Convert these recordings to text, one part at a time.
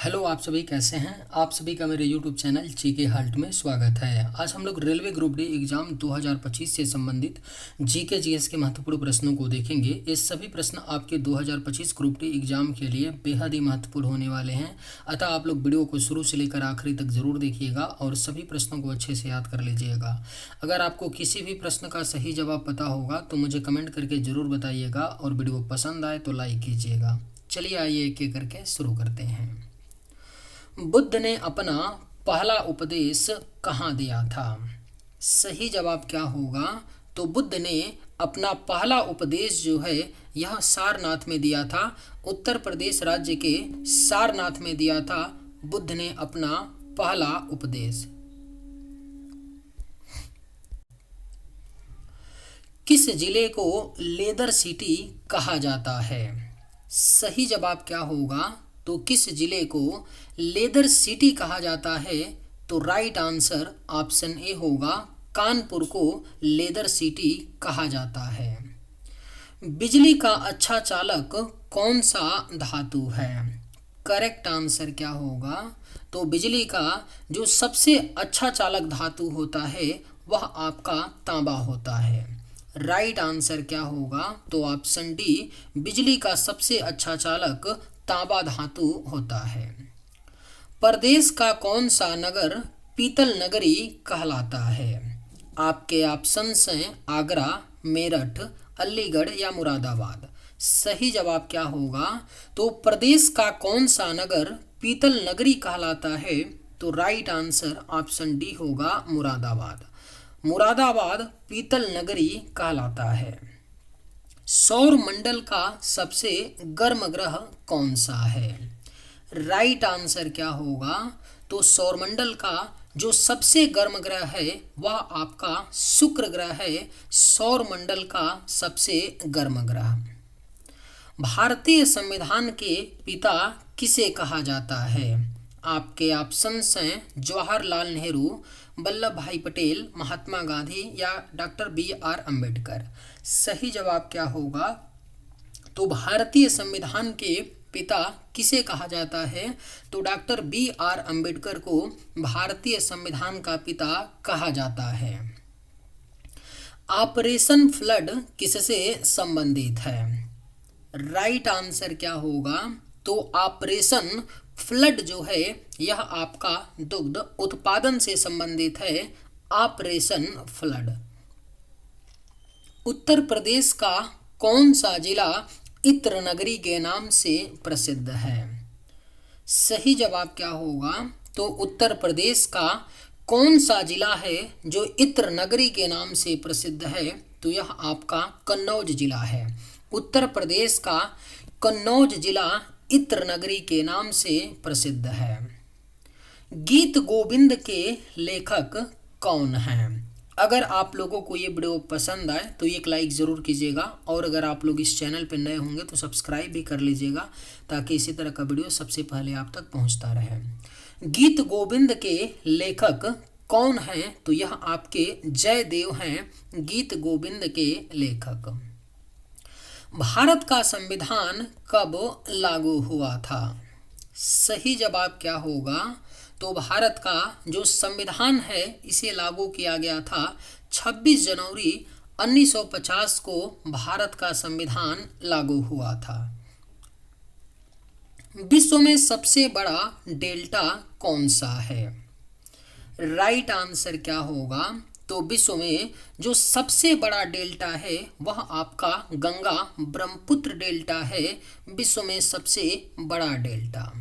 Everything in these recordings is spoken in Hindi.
हेलो, आप सभी कैसे हैं। आप सभी का मेरे यूट्यूब चैनल जीके हाल्ट में स्वागत है। आज हम लोग रेलवे ग्रुप डी एग्ज़ाम 2025 से संबंधित जीके जीएस के महत्वपूर्ण प्रश्नों को देखेंगे। ये सभी प्रश्न आपके 2025 ग्रुप डी एग्ज़ाम के लिए बेहद ही महत्वपूर्ण होने वाले हैं। अतः आप लोग वीडियो को शुरू से लेकर आखिरी तक ज़रूर देखिएगा और सभी प्रश्नों को अच्छे से याद कर लीजिएगा। अगर आपको किसी भी प्रश्न का सही जवाब पता होगा तो मुझे कमेंट करके ज़रूर बताइएगा और वीडियो पसंद आए तो लाइक कीजिएगा। चलिए आइए एक एक करके शुरू करते हैं। बुद्ध ने अपना पहला उपदेश कहाँ दिया था? सही जवाब क्या होगा? तो बुद्ध ने अपना पहला उपदेश जो है यह सारनाथ में दिया था। उत्तर प्रदेश राज्य के सारनाथ में दिया था बुद्ध ने अपना पहला उपदेश। किस जिले को लेदर सिटी कहा जाता है? सही जवाब क्या होगा? तो किस जिले को लेदर सिटी कहा जाता है? तो राइट आंसर ऑप्शन ए होगा, कानपुर को लेदर सिटी कहा जाता है। बिजली का अच्छा चालक कौन सा धातु है? करेक्ट आंसर क्या होगा? तो बिजली का जो सबसे अच्छा चालक धातु होता है वह आपका तांबा होता है। राइट आंसर क्या होगा? तो ऑप्शन डी, बिजली का सबसे अच्छा चालक तांबा धातु होता है। प्रदेश का कौन सा नगर पीतल नगरी कहलाता है? आपके ऑप्शंस हैं आगरा, मेरठ, अलीगढ़ या मुरादाबाद। सही जवाब क्या होगा? तो प्रदेश का कौन सा नगर पीतल नगरी कहलाता है? तो राइट आंसर ऑप्शन डी होगा, मुरादाबाद। मुरादाबाद पीतल नगरी कहलाता है। सौर मंडल का सबसे गर्म ग्रह कौन सा है? राइट आंसर क्या होगा? तो सौरमंडल का जो सबसे गर्म ग्रह है वह आपका शुक्र ग्रह है, सौरमंडल का सबसे गर्म ग्रह। भारतीय संविधान के पिता किसे कहा जाता है? आपके ऑप्शंस हैं जवाहरलाल नेहरू, वल्लभ भाई पटेल, महात्मा गांधी या डॉक्टर बी.आर. अम्बेडकर। सही जवाब क्या होगा? तो भारतीय संविधान के पिता किसे कहा जाता है? तो डॉक्टर बी.आर. अम्बेडकर को भारतीय संविधान का पिता कहा जाता है। ऑपरेशन फ्लड किससे संबंधित है? राइट आंसर क्या होगा? तो ऑपरेशन फ्लड जो है यह आपका दुग्ध उत्पादन से संबंधित है। Operation flood. उत्तर प्रदेश का कौन सा जिला इत्र नगरी के नाम से प्रसिद्ध है? सही जवाब क्या होगा? तो उत्तर प्रदेश का कौन सा जिला है जो इत्र नगरी के नाम से प्रसिद्ध है? तो यह आपका कन्नौज जिला है। उत्तर प्रदेश का कन्नौज जिला इत्र नगरी के नाम से प्रसिद्ध है। गीत गोविंद के लेखक कौन हैं? अगर आप लोगों को ये वीडियो पसंद आए तो एक लाइक ज़रूर कीजिएगा और अगर आप लोग इस चैनल पर नए होंगे तो सब्सक्राइब भी कर लीजिएगा ताकि इसी तरह का वीडियो सबसे पहले आप तक पहुंचता रहे। गीत गोविंद के लेखक कौन हैं? तो यह आपके जयदेव हैं, गीत गोविंद के लेखक। भारत का संविधान कब लागू हुआ था? सही जवाब क्या होगा? तो भारत का जो संविधान है इसे लागू किया गया था 26 जनवरी 1950 को भारत का संविधान लागू हुआ था। विश्व में सबसे बड़ा डेल्टा कौन सा है? राइट आंसर क्या होगा? तो विश्व में जो सबसे बड़ा डेल्टा है वह आपका गंगा ब्रह्मपुत्र डेल्टा है, विश्व में सबसे बड़ा डेल्टा।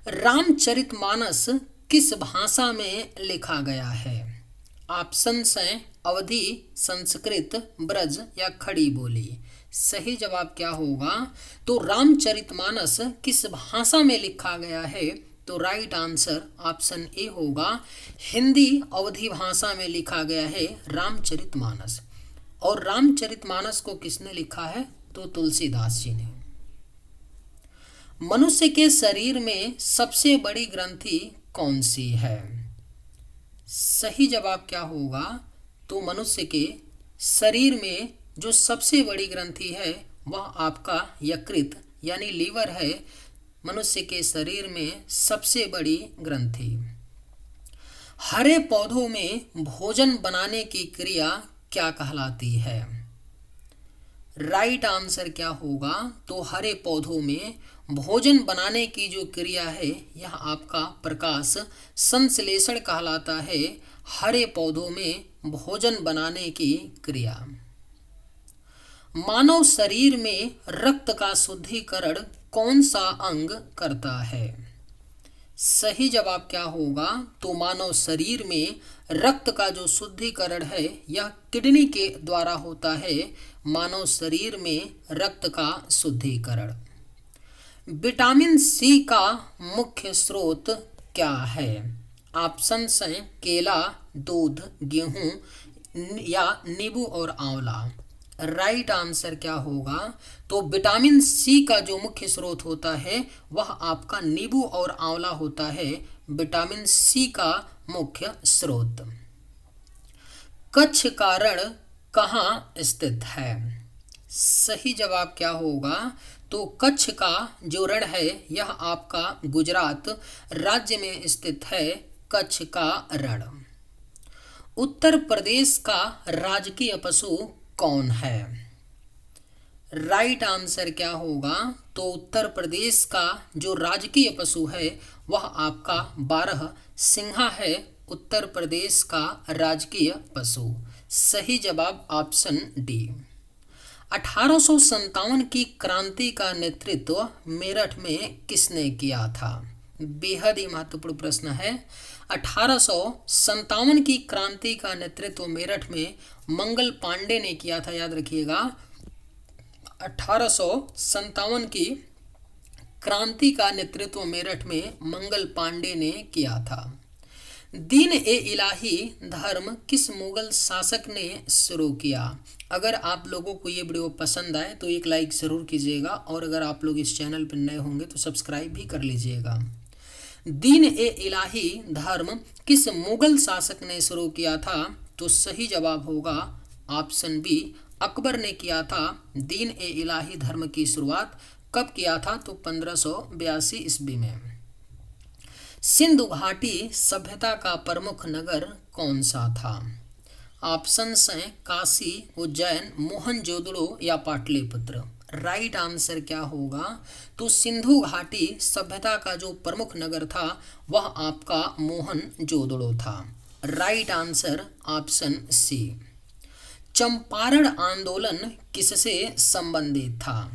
रामचरितमानस किस भाषा में लिखा गया है? ऑप्शंस हैं अवधी, संस्कृत, ब्रज या खड़ी बोली। सही जवाब क्या होगा? तो रामचरितमानस किस भाषा में लिखा गया है? तो राइट आंसर ऑप्शन ए होगा, हिंदी अवधी भाषा में लिखा गया है रामचरितमानस। और रामचरितमानस को किसने लिखा है? तो तुलसीदास जी ने। मनुष्य के शरीर में सबसे बड़ी ग्रंथि कौन सी है? सही जवाब क्या होगा? तो मनुष्य के शरीर में जो सबसे बड़ी ग्रंथि है वह आपका यकृत यानी लीवर है। मनुष्य के शरीर में सबसे बड़ी ग्रंथि। हरे पौधों में भोजन बनाने की क्रिया क्या कहलाती है? राइट आंसर क्या होगा? तो हरे पौधों में भोजन बनाने की जो क्रिया है यह आपका प्रकाश संश्लेषण कहलाता है। हरे पौधों में भोजन बनाने की क्रिया। मानव शरीर में रक्त का शुद्धिकरण कौन सा अंग करता है? सही जवाब क्या होगा? तो मानव शरीर में रक्त का जो शुद्धिकरण है यह किडनी के द्वारा होता है। मानव शरीर में रक्त का शुद्धिकरण। विटामिन सी का मुख्य स्रोत क्या है? ऑप्शंस हैं केला, दूध, गेहूं या नींबू और आंवला। राइट आंसर क्या होगा? तो विटामिन सी का जो मुख्य स्रोत होता है वह आपका नींबू और आंवला होता है। विटामिन सी का मुख्य स्रोत। कच्छ का रण कहाँ स्थित है? सही जवाब क्या होगा? तो कच्छ का जो रण है यह आपका गुजरात राज्य में स्थित है। कच्छ का रण। उत्तर प्रदेश का राजकीय पशु कौन है? राइट आंसर क्या होगा? तो उत्तर प्रदेश का जो राजकीय पशु है वह आपका बारहसिंघा है। उत्तर प्रदेश का राजकीय पशु। सही जवाब ऑप्शन डी। 1857 की क्रांति का नेतृत्व मेरठ में किसने किया था? बेहद ही महत्वपूर्ण प्रश्न है। 1857 की क्रांति का नेतृत्व मेरठ में मंगल पांडे ने किया था। याद रखिएगा, 1857 की क्रांति का नेतृत्व मेरठ में मंगल पांडे ने किया था। दीन ए इलाही धर्म किस मुगल शासक ने शुरू किया? अगर आप लोगों को ये वीडियो पसंद आए तो एक लाइक ज़रूर कीजिएगा और अगर आप लोग इस चैनल पर नए होंगे तो सब्सक्राइब भी कर लीजिएगा। दीन ए इलाही धर्म किस मुगल शासक ने शुरू किया था? तो सही जवाब होगा ऑप्शन बी, अकबर ने किया था। दीन ए इलाही धर्म की शुरुआत कब किया था? तो 1582 ईस्वी में। सिंधु घाटी सभ्यता का प्रमुख नगर कौन सा था? ऑप्शंस हैं काशी, उज्जैन, मोहनजोदड़ो या पाटलिपुत्र। राइट आंसर क्या होगा? तो सिंधु घाटी सभ्यता का जो प्रमुख नगर था वह आपका मोहनजोदड़ो था। Right answer option c. Champaran आंदोलन किससे संबंधित था?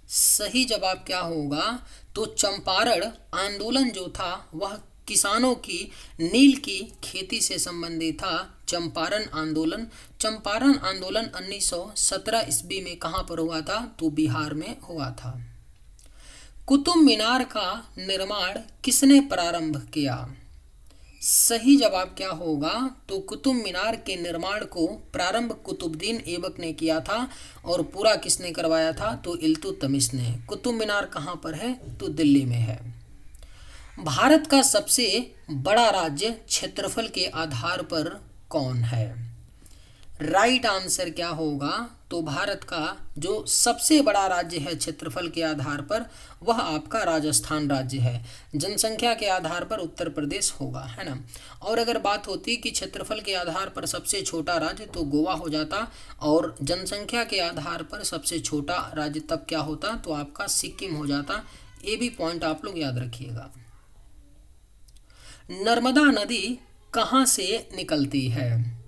सही जवाब क्या होगा? तो चंपारण आंदोलन जो था वह किसानों की नील की खेती से संबंधित था। चंपारण आंदोलन 1917 ईस्वी में कहाँ पर हुआ था? तो बिहार में हुआ था। कुतुब मीनार का निर्माण किसने प्रारंभ किया? सही जवाब क्या होगा? तो कुतुब मीनार के निर्माण को प्रारंभ कुतुबुद्दीन ऐबक ने किया था और पूरा किसने करवाया था? तो इल्तुतमिश ने। कुतुब मीनार कहाँ पर है? तो दिल्ली में है। भारत का सबसे बड़ा राज्य क्षेत्रफल के आधार पर कौन है? राइट आंसर क्या होगा? तो भारत का जो सबसे बड़ा राज्य है क्षेत्रफल के आधार पर वह आपका राजस्थान राज्य है। जनसंख्या के आधार पर उत्तर प्रदेश होगा, है ना। और अगर बात होती कि क्षेत्रफल के आधार पर सबसे छोटा राज्य तो गोवा हो जाता और जनसंख्या के आधार पर सबसे छोटा राज्य तब क्या होता? तो आपका सिक्किम हो जाता। ये भी पॉइंट आप लोग याद रखिएगा। नर्मदा नदी कहाँ से निकलती है?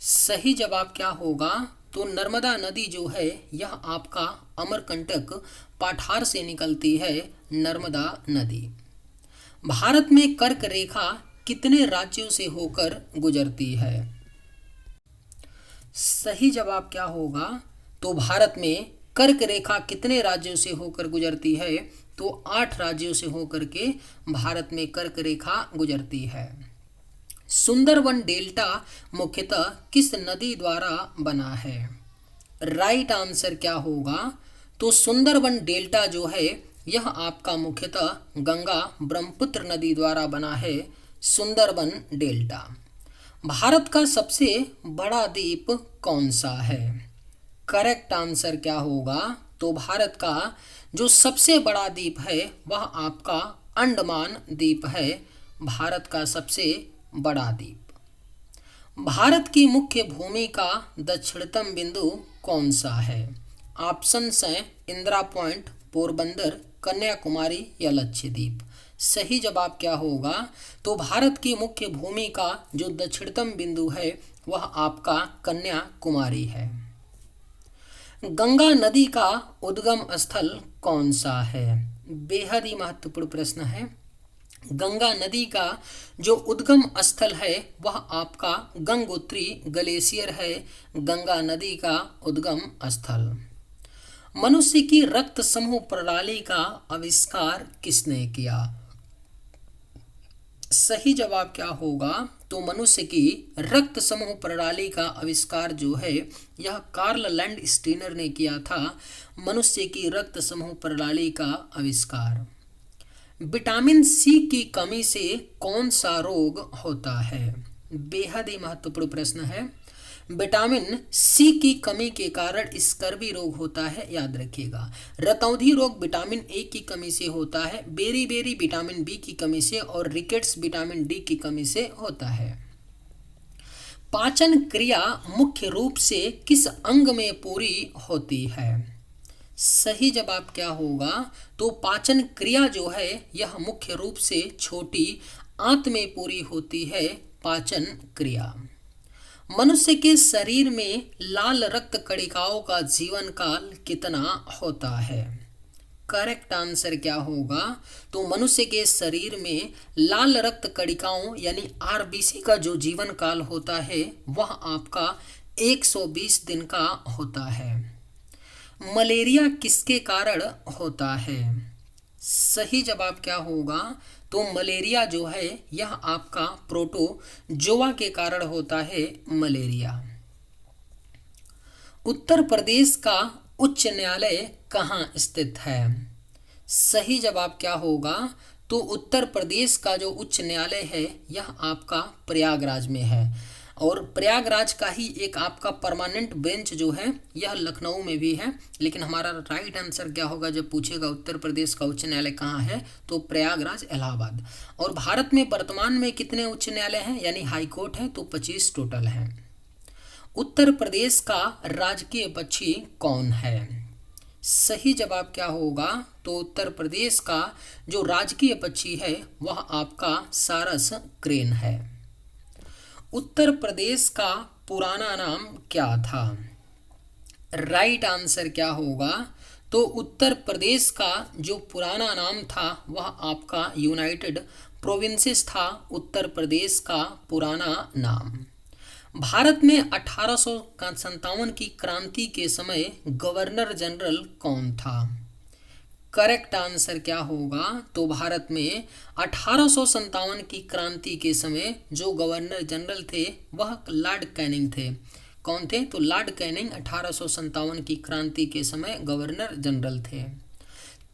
सही जवाब क्या होगा? तो नर्मदा नदी जो है यह आपका अमरकंटक पठार से निकलती है। नर्मदा नदी। भारत में कर्क रेखा कितने राज्यों से होकर गुजरती है? सही जवाब क्या होगा? तो भारत में कर्क रेखा कितने राज्यों से होकर गुजरती है? तो 8 राज्यों से होकर के भारत में कर्क रेखा गुजरती है। सुंदरवन डेल्टा मुख्यतः किस नदी द्वारा बना है? राइट आंसर क्या होगा? तो सुंदरवन डेल्टा जो है यह आपका मुख्यतः गंगा ब्रह्मपुत्र नदी द्वारा बना है। सुंदरवन डेल्टा। भारत का सबसे बड़ा द्वीप कौन सा है? करेक्ट आंसर क्या होगा? तो भारत का जो सबसे बड़ा द्वीप है वह आपका अंडमान द्वीप है, भारत का सबसे बड़ा द्वीप। भारत की मुख्य भूमि का दक्षिणतम बिंदु कौन सा है? ऑप्शंस हैं इंदिरा पॉइंट, पोरबंदर, कन्याकुमारी या लक्षद्वीप। सही जवाब क्या होगा? तो भारत की मुख्य भूमि का जो दक्षिणतम बिंदु है वह आपका कन्याकुमारी है। गंगा नदी का उद्गम स्थल कौन सा है? बेहद ही महत्वपूर्ण प्रश्न है। गंगा नदी का जो उद्गम स्थल है वह आपका गंगोत्री ग्लेशियर है, गंगा नदी का उद्गम स्थल। मनुष्य की रक्त समूह प्रणाली का आविष्कार किसने किया? सही जवाब क्या होगा? तो मनुष्य की रक्त समूह प्रणाली का आविष्कार जो है यह कार्ल लैंडस्टीनर ने किया था, मनुष्य की रक्त समूह प्रणाली का आविष्कार। विटामिन सी की कमी से कौन सा रोग होता है? बेहद ही महत्वपूर्ण प्रश्न है। विटामिन सी की कमी के कारण स्कर्वी रोग होता है, याद रखिएगा। रतौंधी रोग विटामिन ए की कमी से होता है, बेरी विटामिन बी की कमी से और रिकेट्स विटामिन डी की कमी से होता है। पाचन क्रिया मुख्य रूप से किस अंग में पूरी होती है? सही जवाब क्या होगा? तो पाचन क्रिया जो है यह मुख्य रूप से छोटी आंत में पूरी होती है, पाचन क्रिया। मनुष्य के शरीर में लाल रक्त कणिकाओं का जीवन काल कितना होता है? करेक्ट आंसर क्या होगा? तो मनुष्य के शरीर में लाल रक्त कणिकाओं यानी आरबीसी का जो जीवन काल होता है वह आपका 120 दिन का होता है। मलेरिया किसके कारण होता है? सही जवाब क्या होगा? तो मलेरिया जो है यह आपका प्रोटोजोआ के कारण होता है मलेरिया। उत्तर प्रदेश का उच्च न्यायालय कहाँ स्थित है? सही जवाब क्या होगा? तो उत्तर प्रदेश का जो उच्च न्यायालय है यह आपका प्रयागराज में है, और प्रयागराज का ही एक आपका परमानेंट बेंच जो है यह लखनऊ में भी है। लेकिन हमारा राइट आंसर क्या होगा जब पूछेगा उत्तर प्रदेश का उच्च न्यायालय कहाँ है? तो प्रयागराज, इलाहाबाद। और भारत में वर्तमान में कितने उच्च न्यायालय हैं यानी हाई कोर्ट है? तो 25 टोटल हैं। उत्तर प्रदेश का राजकीय पक्षी कौन है? सही जवाब क्या होगा? तो उत्तर प्रदेश का जो राजकीय पक्षी है वह आपका सारस क्रेन है। उत्तर प्रदेश का पुराना नाम क्या था? राइट आंसर क्या होगा? तो उत्तर प्रदेश का जो पुराना नाम था वह आपका यूनाइटेड प्रोविंसेस था, उत्तर प्रदेश का पुराना नाम। भारत में 1857 की क्रांति के समय गवर्नर जनरल कौन था? करेक्ट आंसर क्या होगा? तो भारत में 1857 की क्रांति के समय जो गवर्नर जनरल थे वह लॉर्ड कैनिंग थे। कौन थे? तो लॉर्ड कैनिंग 1857 की क्रांति के समय गवर्नर जनरल थे।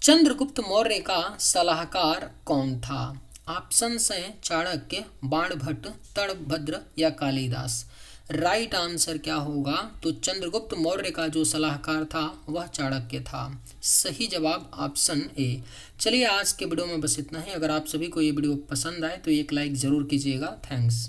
चंद्रगुप्त मौर्य का सलाहकार कौन था? ऑप्शंस हैं चाणक्य, बाणभट्ट, तड़भद्र या कालिदास। राइट आंसर क्या होगा? तो चंद्रगुप्त मौर्य का जो सलाहकार था वह चाणक्य था। सही जवाब ऑप्शन ए। चलिए आज के वीडियो में बस इतना ही। अगर आप सभी को ये वीडियो पसंद आए तो एक लाइक ज़रूर कीजिएगा। थैंक्स।